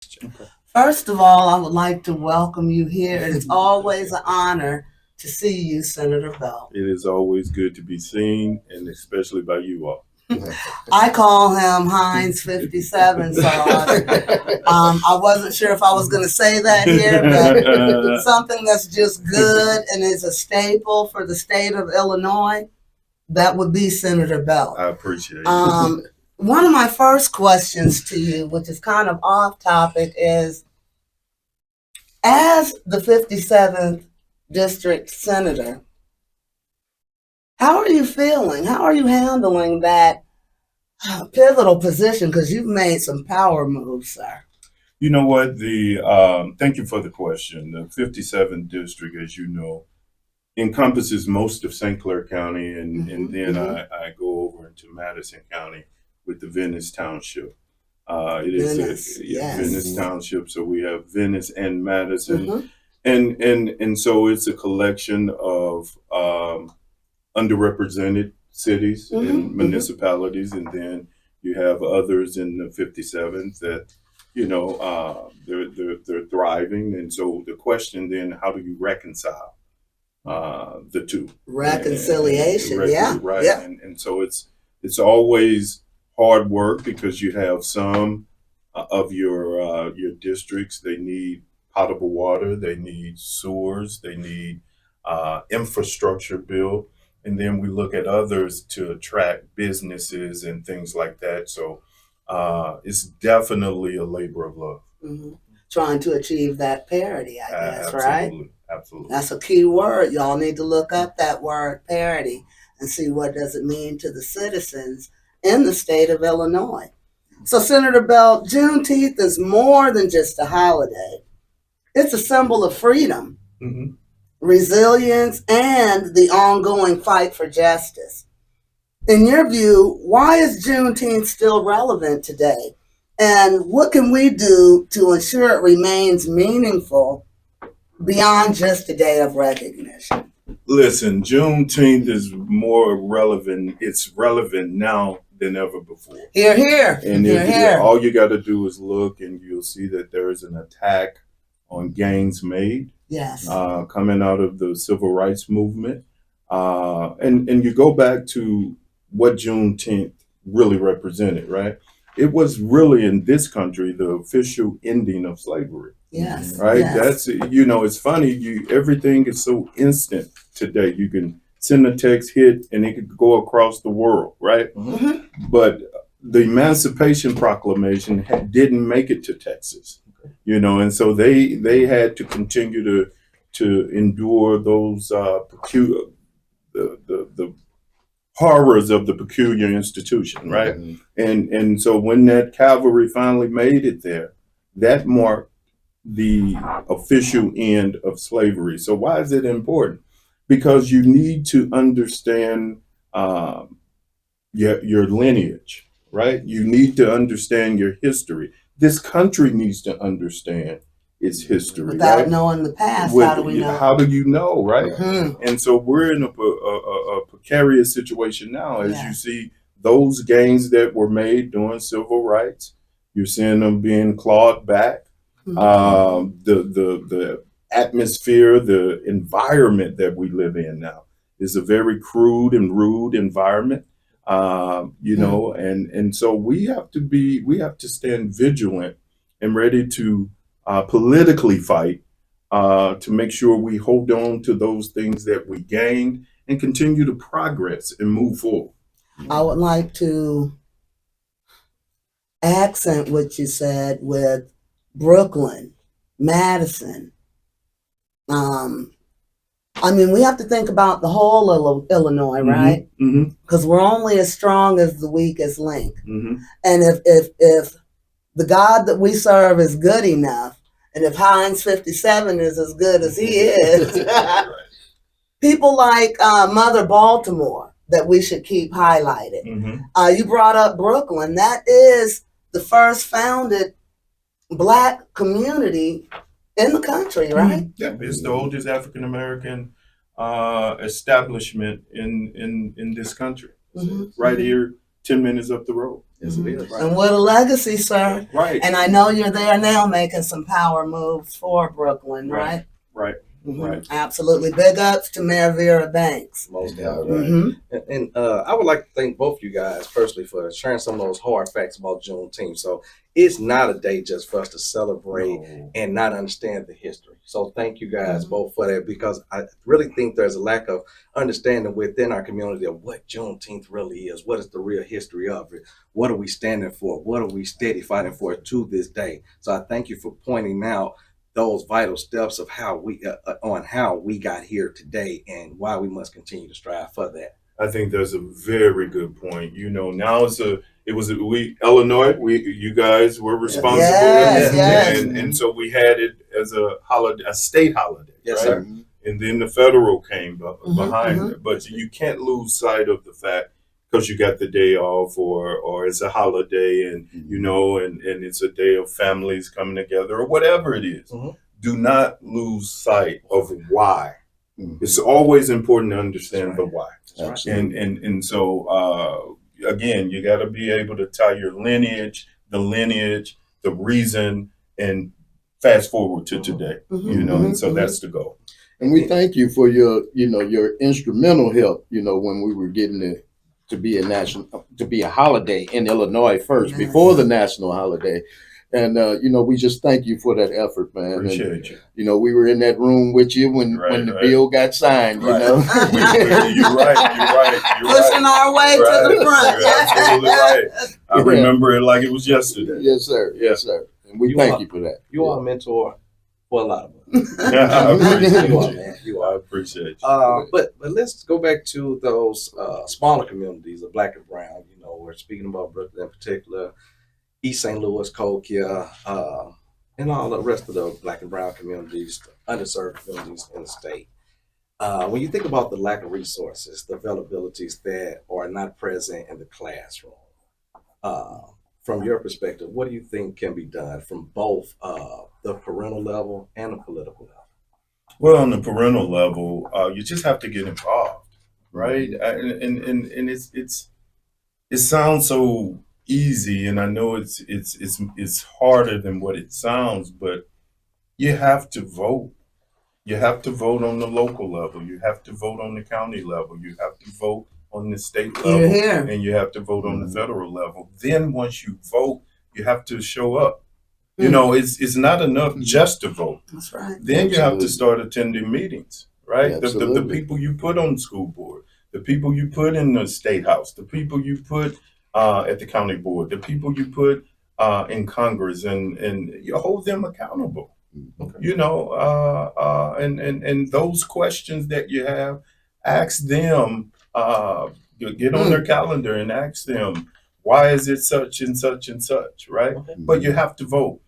question. Okay. First of all, I would like to welcome you here. It's always an honor to see you, Senator Bell. It is always good to be seen, and especially by you all. I call him Heinz 57, so I wasn't sure if I was going to say that here, but something that's just good and is a staple for the state of Illinois, that would be Senator Bell. I appreciate it. One of my first questions to you, which is kind of off topic, is as the 57th District Senator, how are you feeling? How are you handling that pivotal position? Because you've made some power moves, sir. You know what? Thank you for the question. The 57th District, as you know, encompasses most of St. Clair County, and then I go over into Madison County with the Venice Township. It is Venice, yes. Venice Township. So we have Venice and Madison, and so it's a collection of underrepresented cities and municipalities, and then you have others in the 57th that they're thriving. And so the question then, how do you reconcile the two? Reconciliation, Right. Yeah. And so it's always hard work because you have some of your districts, they need potable water, they need sewers, they need infrastructure built. And then we look at others to attract businesses and things like that. So it's definitely a labor of love. Trying to achieve that parity, I guess, right? Absolutely. That's a key word. Y'all need to look up that word parity and see what does it mean to the citizens in the state of Illinois. So, Senator Bell, Juneteenth is more than just a holiday. It's a symbol of freedom, resilience, and the ongoing fight for justice. In your view, why is Juneteenth still relevant today? And what can we do to ensure it remains meaningful beyond just a day of recognition? Listen, Juneteenth is more relevant. It's relevant now than ever before. Hear, hear. And hear. All you got to do is look, and you'll see that there is an attack on gains made. Yes. Coming out of the civil rights movement. And you go back to what Juneteenth really represented, right? It was really, in this country, the official ending of slavery. Yes. Right? Yes. That's, it's funny, everything is so instant today. You can send a text, hit, and it could go across the world, right? But the Emancipation Proclamation didn't make it to Texas. And so they had to continue to endure those the horrors of the peculiar institution, right? And so when that cavalry finally made it there, that marked the official end of slavery. So why is it important? Because you need to understand your lineage, right? You need to understand your history. This country needs to understand its history. Without knowing the past, how do we know? How do you know, right? And so we're in a precarious situation now, as you see those gains that were made during civil rights. You're seeing them being clawed back. The atmosphere, the environment that we live in now is a very crude and rude environment. And so we have to stand vigilant and ready to politically fight to make sure we hold on to those things that we gained and continue to progress and move forward. I would like to accent what you said with Brooklyn, Madison. We have to think about the whole Illinois, right? Because we're only as strong as the weakest link. And if the God that we serve is good enough, and if Heinz 57 is as good as he is, people like Mother Baltimore that we should keep highlighted. You brought up Brooklyn. That is the first founded Black community in the country, right? Yeah, it's the oldest African American establishment in this country, right here, 10 minutes up the road. Yes, it is. And what a legacy, sir. Right. And I know you're there now making some power moves for Brooklyn, right? Right. Right. Absolutely. Big ups to Mayor Vera Banks. Most Yeah, definitely. And I would like to thank both you guys personally for sharing some of those hard facts about Juneteenth. So it's not a day just for us to celebrate and not understand the history. So thank you guys both for that, because I really think there's a lack of understanding within our community of what Juneteenth really is. What is the real history of it? What are we standing for? What are we steady fighting for to this day? So I thank you for pointing out those vital steps of how we on how we got here today and why we must continue to strive for that. I think that's a very good point. Now Illinois, you guys were responsible, Yes. and so we had it as a holiday, a state holiday, Yes, right? sir. And then the federal came behind it, but you can't lose sight of the fact, because you got the day off, or it's a holiday, and and it's a day of families coming together, or whatever it is. Do not lose sight of why. It's always important to understand the why. And so again, you got to be able to tie your lineage, the reason, and fast forward to today. And so that's the goal. And we thank you for your instrumental help, when we were getting it to be a holiday in Illinois first, before the national holiday. And we just thank you for that effort, man. Appreciate you. We were in that room with you when the bill got signed. You're right. Pushing our way to the front. You're absolutely right. I remember it like it was yesterday. Yes, sir. Yes, sir. And we thank you for that. You are a mentor for a lot of us. I appreciate you are, man. You are. I appreciate you. But let's go back to those smaller communities of Black and Brown. We're speaking about Brooklyn in particular, East St. Louis, Cahokia, and all the rest of the Black and Brown communities, underserved communities in the state. When you think about the lack of resources, the availabilities that are not present in the classroom, from your perspective, what do you think can be done from both the parental level and the political level? Well, on the parental level, you just have to get involved, right? And it sounds so easy, and I know it's harder than what it sounds, but you have to vote. You have to vote on the local level. You have to vote on the county level. You have to vote on the state level, and you have to vote on the federal level. Then once you vote, you have to show up. It's not enough just to vote. That's right. Then you have to start attending meetings, right? Absolutely. The people you put on the school board, the people you put in the state house, the people you put at the county board, the people you put in Congress, and you hold them accountable. And those questions that you have, ask them. Get on their calendar and ask them, why is it such and such and such, right? But you have to vote.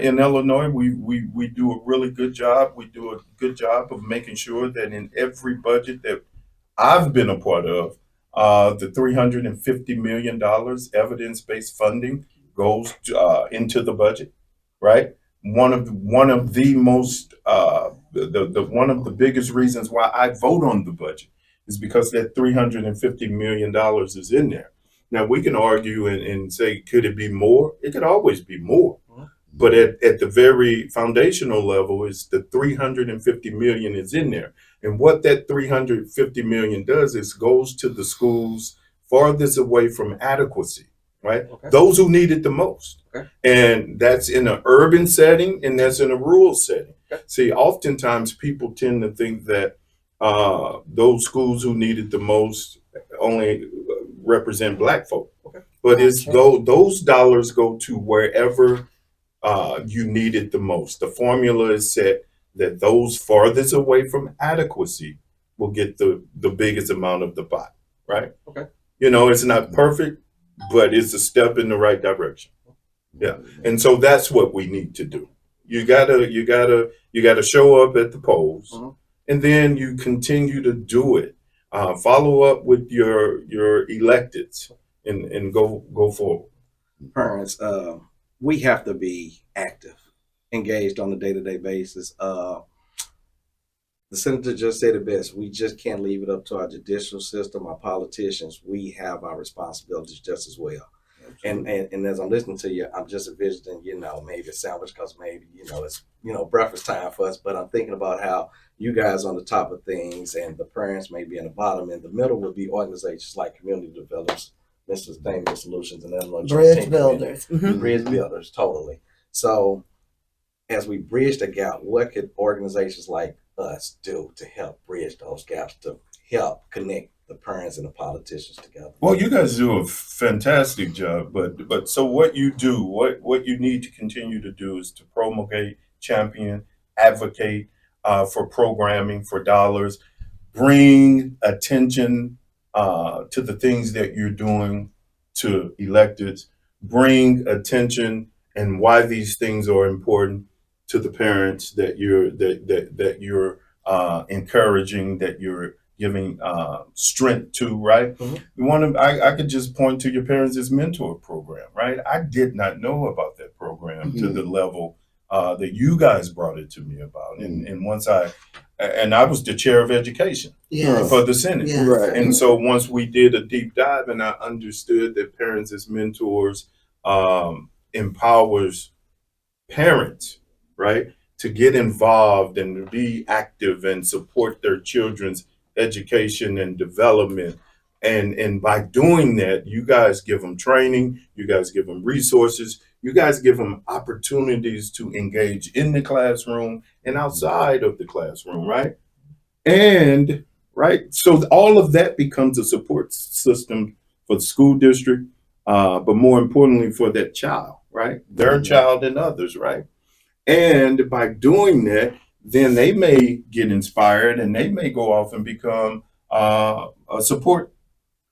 In Illinois, we do a really good job. We do a good job of making sure that in every budget that I've been a part of, the $350 million evidence-based funding goes into the budget, right? One of the most one of the biggest reasons why I vote on the budget is because that $350 million is in there. Now we can argue and say, could it be more? It could always be more. But at the very foundational level is the $350 million is in there. And what that $350 million does is goes to the schools farthest away from adequacy, right? Those who need it the most. And that's in an urban setting and that's in a rural setting. See, oftentimes people tend to think that those schools who need it the most only represent Black folk. But it's those dollars go to wherever you need it the most. The formula is set that those farthest away from adequacy will get the biggest amount of the pot, right? It's not perfect, but it's a step in the right direction. Yeah. And so that's what we need to do. You gotta show up at the polls, and then you continue to do it. Follow up with your electeds and go forward. Parents, we have to be active, engaged on a day-to-day basis. The senator just said it best. We just can't leave it up to our judicial system, our politicians. We have our responsibilities just as well. And as I'm listening to you, I'm just envisioning, maybe a sandwich because maybe, it's, breakfast time for us. But I'm thinking about how you guys on the top of things and the parents may be in the bottom. In the middle would be organizations like Community Developers, Sustainable Solutions, and then Bridge builders. Bridge builders, totally. So as we bridge the gap, what could organizations like us do to help bridge those gaps, to help connect the parents and the politicians together? Well, you guys do a fantastic job, but so what you do, what you need to continue to do is to promulgate, champion, advocate for programming, for dollars, bring attention to the things that you're doing to electeds, bring attention and why these things are important to the parents that you're encouraging, that you're giving strength to, right? Mhm. I could just point to your Parents' Mentor program, right? I did not know about that program to the level that you guys brought it to me about. And I was the chair of education Yes. for the Senate. Yes. Right. And so once we did a deep dive and I understood that Parents as Mentors empowers parents, right, to get involved and to be active and support their children's education and development. And by doing that, you guys give them training, you guys give them resources, you guys give them opportunities to engage in the classroom and outside of the classroom, right? And right, so all of that becomes a support system for the school district, but more importantly for that child, right? Their child and others, right? And by doing that, then they may get inspired and they may go off and become a support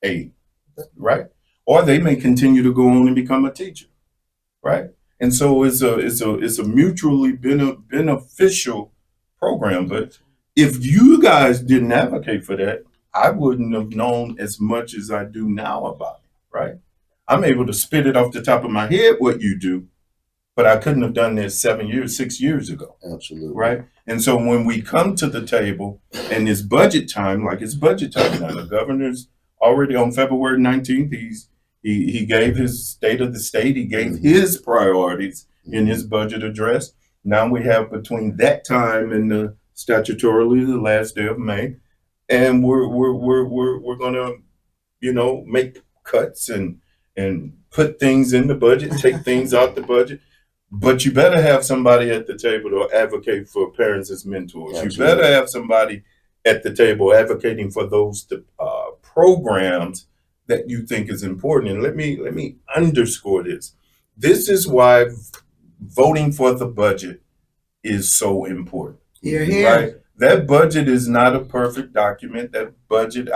aide, right? Or they may continue to go on and become a teacher, right? And so it's a mutually beneficial program. But if you guys didn't advocate for that, I wouldn't have known as much as I do now about it, right? I'm able to spit it off the top of my head what you do, but I couldn't have done this 6 years ago. Absolutely. Right. And so when we come to the table and it's budget time, like it's budget time now, the governor's already on February 19th. He gave his state of the state. He gave his priorities in his budget address. Now we have between that time and statutorily the last day of May, and we're gonna, make cuts and put things in the budget, take things out the budget. But you better have somebody at the table to advocate for parents as mentors. Absolutely. You better have somebody at the table advocating for those programs that you think is important. And let me underscore this. This is why voting for the budget is so important. You're here. Right? That budget is not a perfect document. That budget,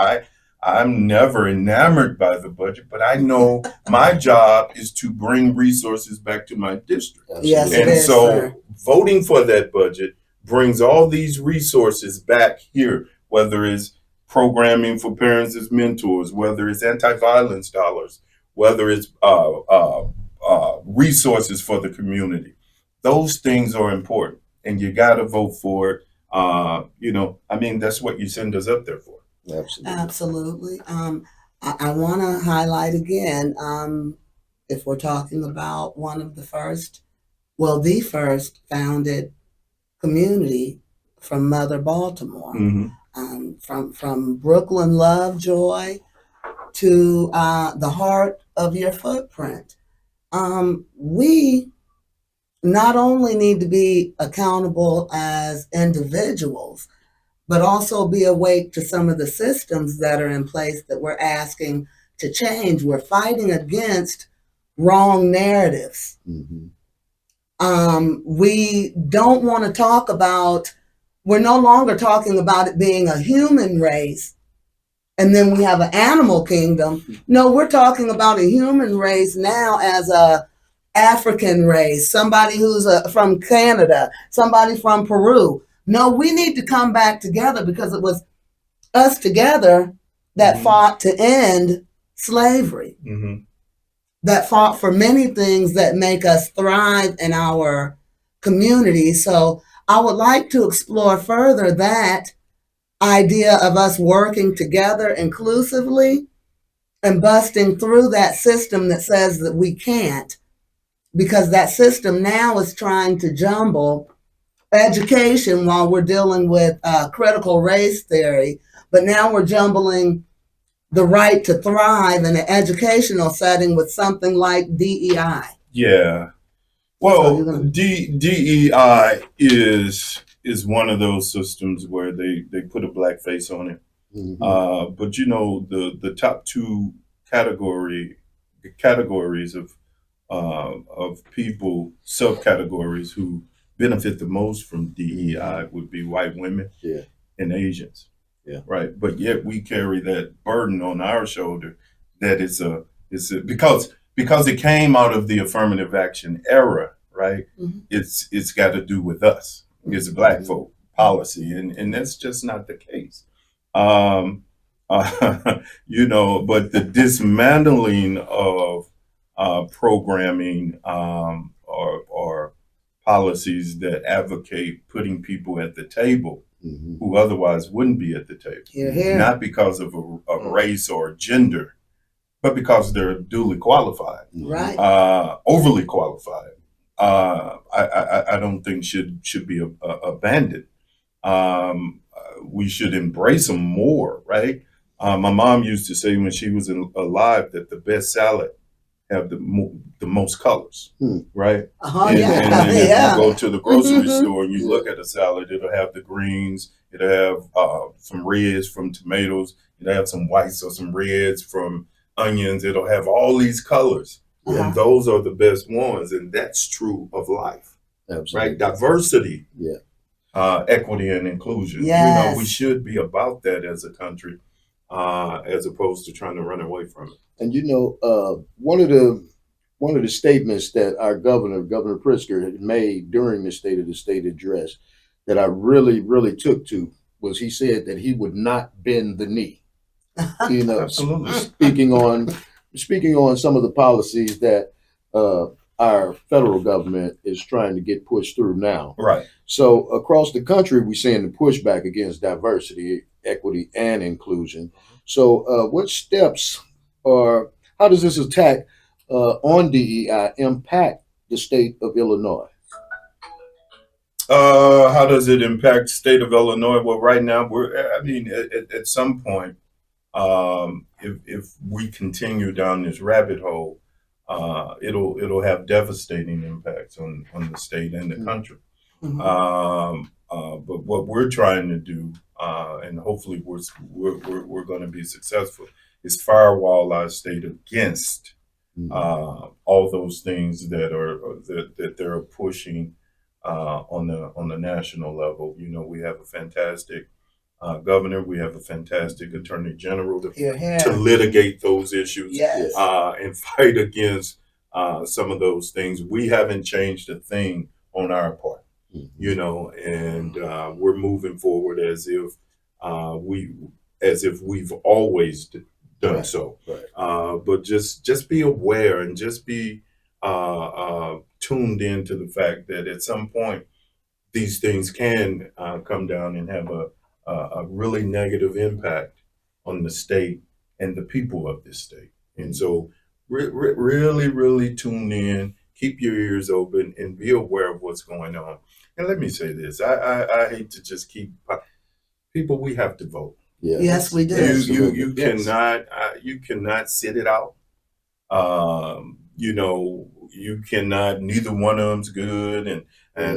I'm never enamored by the budget, but I know my job is to bring resources back to my district. Yes, it And is, so sir. voting for that budget brings all these resources back here, whether it's programming for parents as mentors, whether it's anti-violence dollars, whether it's resources for the community. Those things are important, and you got to vote for it. That's what you send us up there for. Absolutely. Absolutely. I want to highlight again, if we're talking about one of the first, the first founded community from Mother Baltimore, from Brooklyn Lovejoy to the heart of your footprint. We not only need to be accountable as individuals, but also be awake to some of the systems that are in place that we're asking to change. We're fighting against wrong narratives. We don't want to talk about, we're no longer talking about it being a human race and then we have an animal kingdom. No, we're talking about a human race now as a African race, somebody who's from Canada, somebody from Peru. No, we need to come back together because it was us together that fought to end slavery, that fought for many things that make us thrive in our community. So I would like to explore further that idea of us working together inclusively and busting through that system that says that we can't, because that system now is trying to jumble education while we're dealing with critical race theory, but now we're jumbling the right to thrive in an educational setting with something like DEI. Yeah. Well, DEI is one of those systems where they put a black face on it. But you know, the top two categories of people, subcategories who benefit the most from DEI would be white women and Asians. Yeah. Right. But yet we carry that burden on our shoulder that it's a because it came out of the affirmative action era, right? It's got to do with us. It's a black folk policy, and that's just not the case. You know, but the dismantling of programming or policies that advocate putting people at the table who otherwise wouldn't be at the table, not because of a race or gender, but because they're duly qualified, Right. Overly qualified. I don't think should be abandoned. We should embrace them more, right? My mom used to say when she was alive that the best salad have the most colors, right? And if you go to the grocery store and you look at a salad, it'll have the greens, it'll have some reds from tomatoes, it'll have some whites or some reds from onions, it'll have all these colors. And those are the best ones, and that's true of life. Absolutely. Right? Diversity, equity, and inclusion. You know, we should be about that as a country, as opposed to trying to run away from it. And you know, one of the statements that our Governor Pritzker, had made during the State of the State address that I really, really took to was he said that he would not bend the knee. You know, Absolutely. speaking on some of the policies that our federal government is trying to get pushed through now. Right. So across the country, we're seeing the pushback against diversity, equity, and inclusion. So what steps or how does this attack on DEI impact the state of Illinois? How does it impact the state of Illinois? Well, right now, at some point, if we continue down this rabbit hole, it'll have devastating impacts on the state and the country. But what we're trying to do, and hopefully we're going to be successful, is firewall our state against all those things that they're pushing on the national level. You know, we have a fantastic governor, we have a fantastic attorney general to litigate those issues and fight against some of those things. We haven't changed a thing on our part, you know, and we're moving forward as if we've always done so. But just be aware and just be tuned into the fact that at some point these things can come down and have a really negative impact on the state and the people of this state. And so really, really tune in, keep your ears open, and be aware of what's going on. And let me say this, I hate to just keep people, we have to vote. Yes, we do. You cannot sit it out. You know, you cannot, neither one of them's good and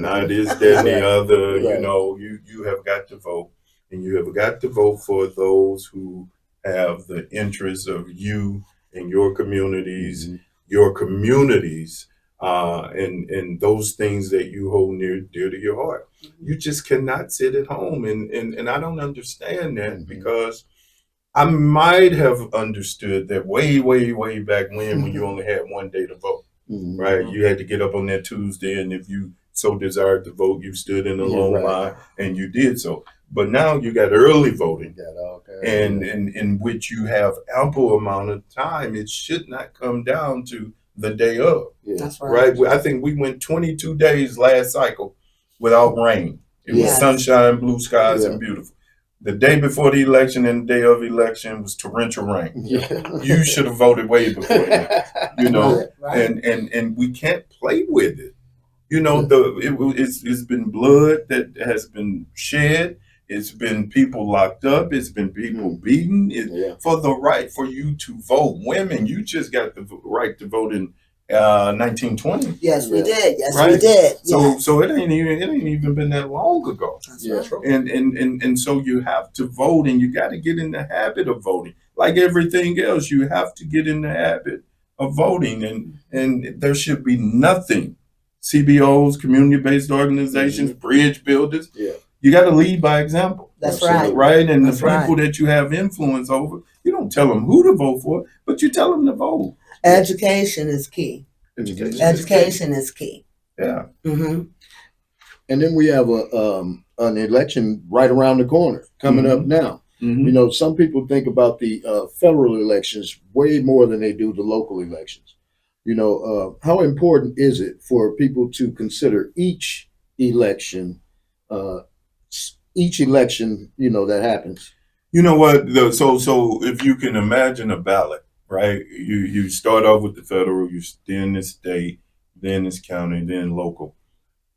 not this, that, and the other. You know, you have got to vote. And you have got to vote for those who have the interests of you and your communities, and those things that you hold dear to your heart. You just cannot sit at home. And I don't understand that because I might have understood that way, way, way back when you only had one day to vote, right? You had to get up on that Tuesday, and if you so desired to vote, you stood in a long line and you did so. But now you got early voting, and in which you have ample amount of time. It should not come down to the day of. That's right. I think we went 22 days last cycle without rain. It was sunshine, blue skies, and beautiful. The day before the election and the day of election was torrential rain. Yeah. You should have voted way before that. You know, Right. and we can't play with it. You know, it's been blood that has been shed. It's been people locked up. It's been people beaten. Yeah. For the right for you to vote. Women, you just got the right to vote in 1920. Yes, we Yeah. did. Yes, we Right. did. So Yes. so it ain't even been that long ago. That's Yeah. right. And so you have to vote, and you got to get in the habit of voting. Like everything else, you have to get in the habit of voting, and there should be nothing. CBOs, community-based organizations, bridge builders. Yeah. You got to lead by example. That's Absolutely. right. Right? And That's the people that you have influence over, you don't tell them who to vote for, but you tell them to vote. Education is key. Education is key. Yeah. Mm-hmm. And then we have an election right around the corner coming up now. Mhm. You know, some people think about the federal elections way more than they do the local elections. You know, how important is it for people to consider each election, you know, that happens? You know what? So if you can imagine a ballot, right? You start off with the federal, then the state, then it's county, then local.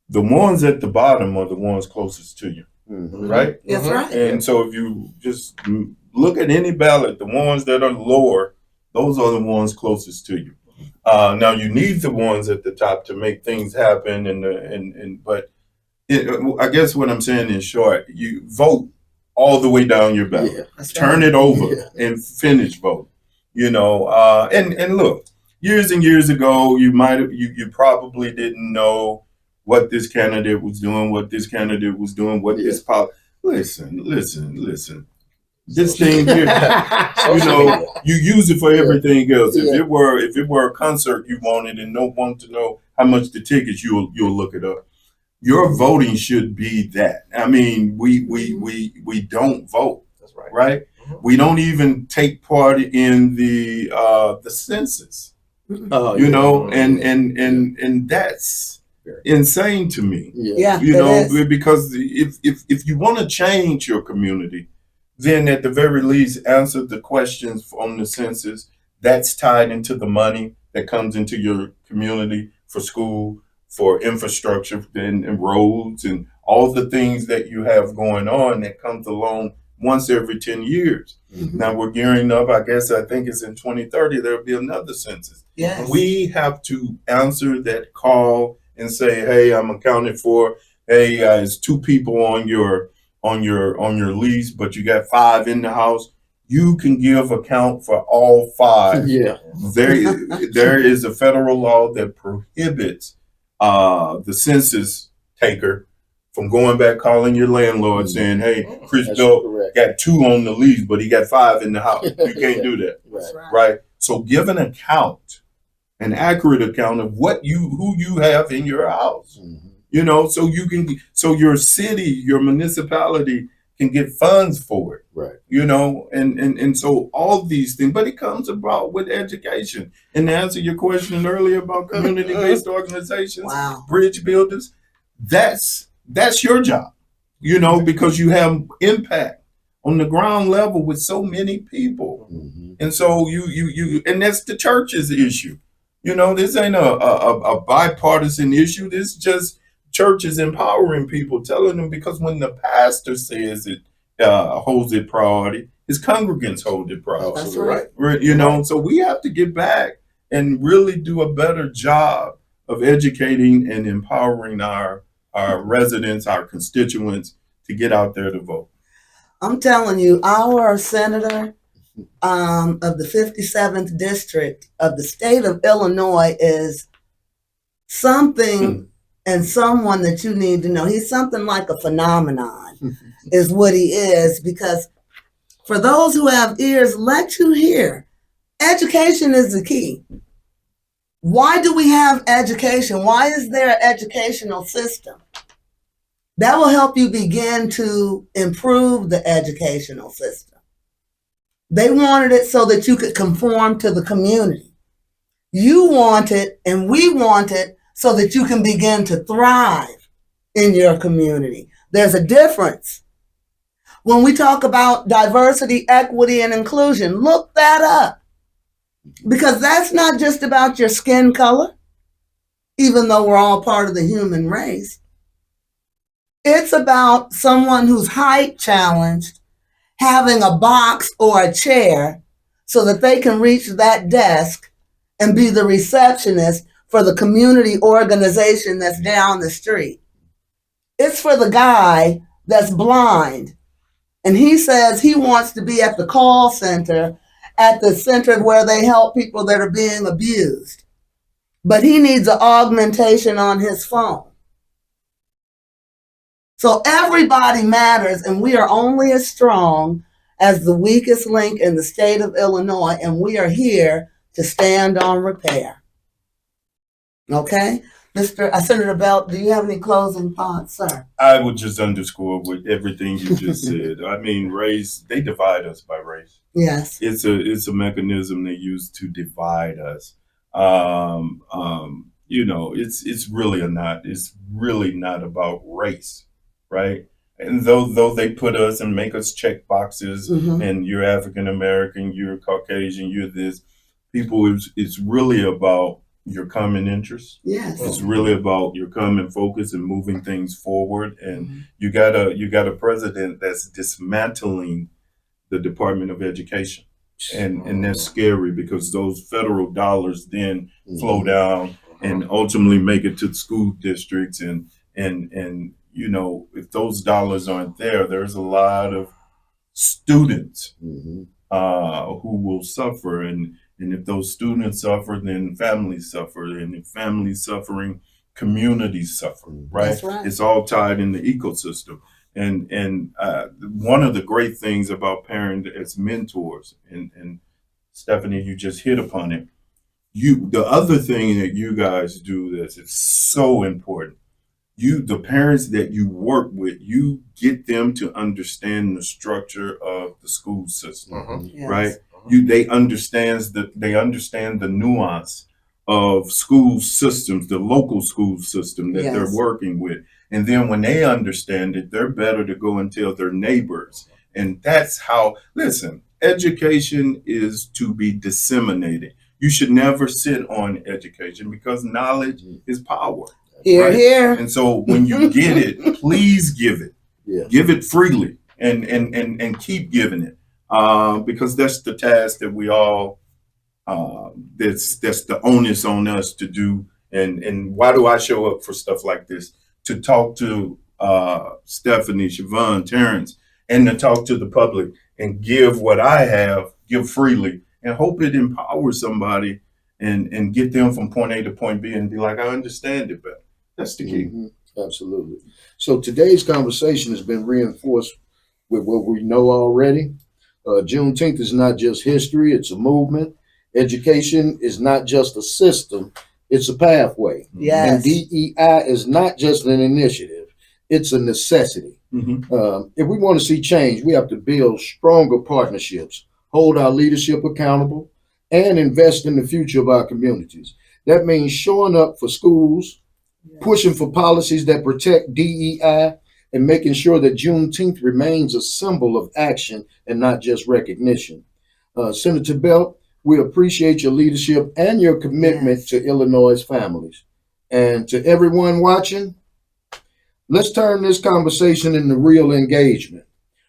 The ones at the bottom are the ones closest to you, right? That's right. And so if you just look at any ballot, the ones that are lower, those are the ones closest to you. Now you need the ones at the top to make things happen, but I guess what I'm saying in short, you vote all the way down your ballot. Yeah. That's Turn right. it over Yeah. and finish vote. You know, and look, years and years ago, you probably didn't know what this candidate was doing, what this candidate was doing, what this listen. This thing here, you know, you use it for everything else. If Yeah. it were a concert you wanted and no one to know how much the tickets, you'll look it up. Your voting should be that. I mean, we don't vote, That's right. right? Mhm. We don't even take part in the census, you know, and that's insane to me. Yeah, You it know, is. because if you want to change your community, then at the very least answer the questions on the census that's tied into the money that comes into your community for school, for infrastructure and roads and all the things that you have going on that comes along once every 10 years. Now we're gearing up, I think it's in 2030, there'll be another census. Yes. We have to answer that call and say, hey, I'm accounted for. Hey, it's 2 people on your lease, but you got 5 in the house. You can give account for all 5. Yeah. There is a federal law that prohibits the census taker from going back calling your landlord saying, hey, Chris That's Belt correct. got 2 on the lease, but he got 5 in the house. You can't do that. That's right. Right? So give an account, an accurate account of who you have in your house. You know, so your city, your municipality can get funds for it. Right. You know, and so all these things, but it comes about with education. And to answer your question earlier about community-based organizations, Wow. bridge builders, that's your job, you know, because you have impact on the ground level with so many people. And so you and that's the church's issue. You know, this ain't a bipartisan issue. This just churches empowering people, telling them, because when the pastor says it holds it priority, his congregants hold it priority. That's right. You know, so we have to get back and really do a better job of educating and empowering our residents, our constituents to get out there to vote. I'm telling you, our senator of the 57th district of the state of Illinois is something and someone that you need to know. He's something like a phenomenon is what he is, because for those who have ears, let you hear. Education is the key. Why do we have education? Why is there an educational system? That will help you begin to improve the educational system. They wanted it so that you could conform to the community. You want it, and we want it, so that you can begin to thrive in your community. There's a difference. When we talk about diversity, equity, and inclusion, look that up. Because that's not just about your skin color, even though we're all part of the human race. It's about someone who's height challenged having a box or a chair so that they can reach that desk and be the receptionist for the community organization that's down the street. It's for the guy that's blind, and he says he wants to be at the call center, at the center where they help people that are being abused, but he needs an augmentation on his phone. So everybody matters, and we are only as strong as the weakest link in the state of Illinois, and we are here to stand on repair. Okay? Senator Belt, do you have any closing thoughts, sir? I would just underscore with everything you just said. I mean, race, they divide us by race. Yes. It's a mechanism they use to divide us. You know, it's really not about race, right? And though they put us and make us check boxes, and you're African American, you're Caucasian, you're this, it's really about your common interests. Yes. It's really about your common focus and moving things forward. And you got a president that's dismantling the Department of Education. And that's scary because those federal dollars then flow down and ultimately make it to the school districts. And you know, if those dollars aren't there, there's a lot of students who will suffer. And if those students suffer, then families suffer. And if families suffering, communities suffer, right? That's right. It's all tied in the ecosystem. And one of the great things about parents as mentors, and Stephanie, you just hit upon it. The other thing that you guys do this is so important. The parents that you work with, you get them to understand the structure of the school system, Yes. right? They understand the nuance of school systems, the local school system that they're working with. And then when they understand it, they're better to go and tell their neighbors. And that's how, listen, education is to be disseminated. You should never sit on education because knowledge is power. Here, right? here. And so when you get it, please give it. Yeah. Give it freely and keep giving it. Because that's the task that we all, that's the onus on us to do. And why do I show up for stuff like this? To talk to Stephanie, Siobhan, Terrence, and to talk to the public and give what I have, give freely, and hope it empowers somebody and get them from point A to point B and be like, I understand it better. That's the key. Absolutely. So today's conversation has been reinforced with what we know already. Juneteenth is not just history, it's a movement. Education is not just a system, it's a pathway. Yes. And DEI is not just an initiative, it's a necessity. If we want to see change, we have to build stronger partnerships, hold our leadership accountable, and invest in the future of our communities. That means showing up for schools, pushing for policies that protect DEI, and making sure that Juneteenth remains a symbol of action and not just recognition. Senator Belt, we appreciate your leadership and your commitment to Illinois' families. And to everyone watching, let's turn this conversation into real engagement.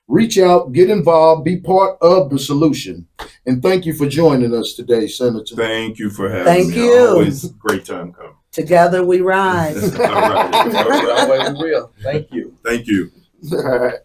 Reach out, get involved, be part of the solution. And thank you for joining us today, Senator. Thank you for having Thank me. you. Always a great time coming. Together we rise. All right. Always will. Thank you. Thank you. All right.